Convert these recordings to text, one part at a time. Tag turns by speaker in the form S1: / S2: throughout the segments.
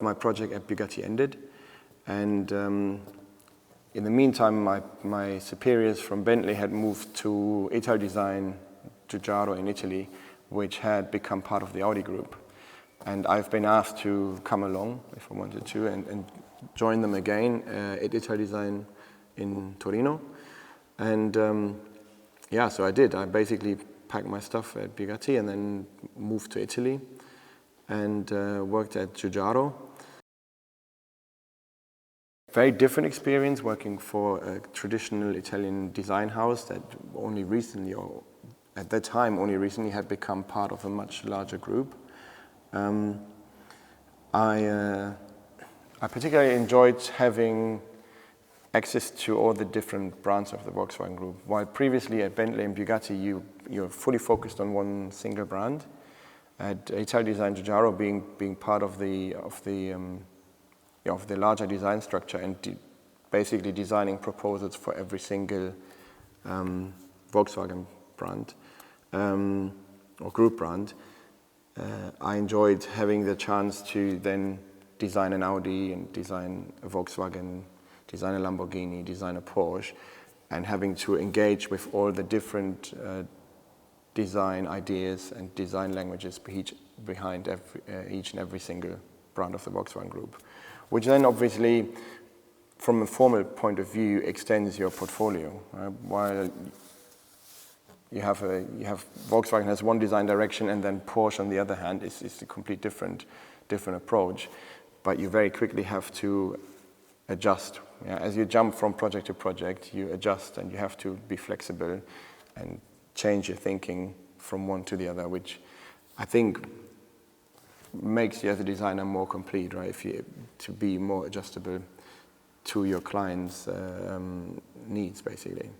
S1: My project at Bugatti ended, and in the meantime my superiors from Bentley had moved to Italdesign in Italy, which had become part of the Audi group. And I've been asked to come along, if I wanted to, and join them again at Italdesign in Torino. And yeah, so I did. I basically packed my stuff at Bugatti and then moved to Italy and worked at Giugiaro. Very different experience working for a traditional Italian design house that only recently, or at that time only recently, had become part of a much larger group. I particularly enjoyed having access to all the different brands of the Volkswagen Group. While previously at Bentley and Bugatti you're fully focused on one single brand, at Italdesign Giugiaro being part of the larger design structure and basically designing proposals for every single Volkswagen brand or group brand. I enjoyed having the chance to then design an Audi and design a Volkswagen, design a Lamborghini, design a Porsche, and having to engage with all the different design ideas and design languages behind each and every single brand of the Volkswagen Group, which then obviously, from a formal point of view, extends your portfolio. While you have Volkswagen has one design direction, and then Porsche on the other hand is a complete different approach. But you very quickly have to adjust. As you jump from project to project, you adjust and you have to be flexible and change your thinking from one to the other, which I think makes you as a designer more complete, right? To be more adjustable to your client's needs, basically.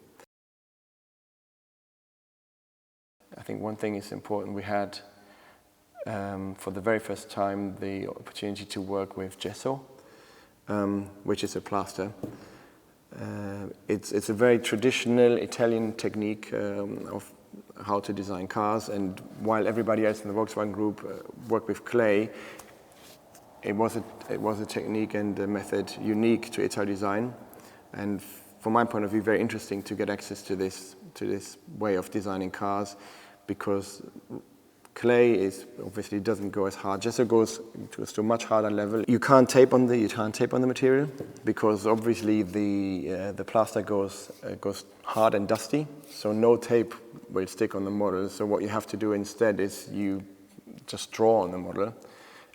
S1: I think one thing is important. We had, for the very first time, the opportunity to work with gesso, which is a plaster. It's a very traditional Italian technique of how to design cars, and while everybody else in the Volkswagen Group worked with clay, it was a technique and a method unique to Italdesign, and from my point of view, very interesting to get access to this way of designing cars, because clay obviously doesn't go as hard. Gesso goes to a much harder level. You can't tape on the material because obviously the plaster goes hard and dusty. So no tape will stick on the model. So what you have to do instead is you just draw on the model,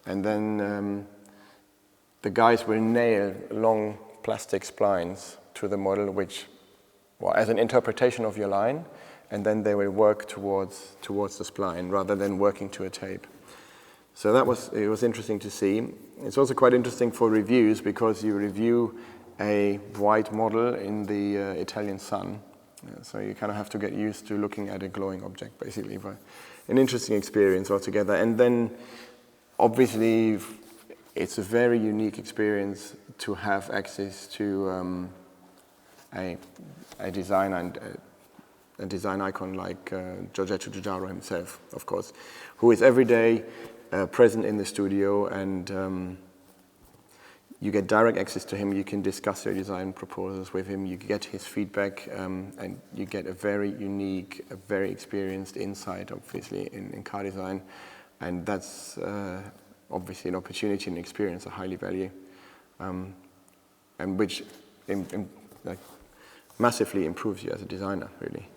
S1: and then the guys will nail long plastic splines to the model, which, well, as an interpretation of your line. And then they will work towards the spline rather than working to a tape. So it was interesting to see. It's also quite interesting for reviews because you review a white model in the Italian sun. So you kind of have to get used to looking at a glowing object, basically. But an interesting experience altogether. And then, obviously, it's a very unique experience to have access to a designer and a design icon like Giorgetto Giugiaro himself, of course, who is every day present in the studio, and you get direct access to him. You can discuss your design proposals with him. You get his feedback, and you get a very unique, a very experienced insight, obviously, in car design, and that's obviously an opportunity and experience I highly value, and which massively improves you as a designer, really.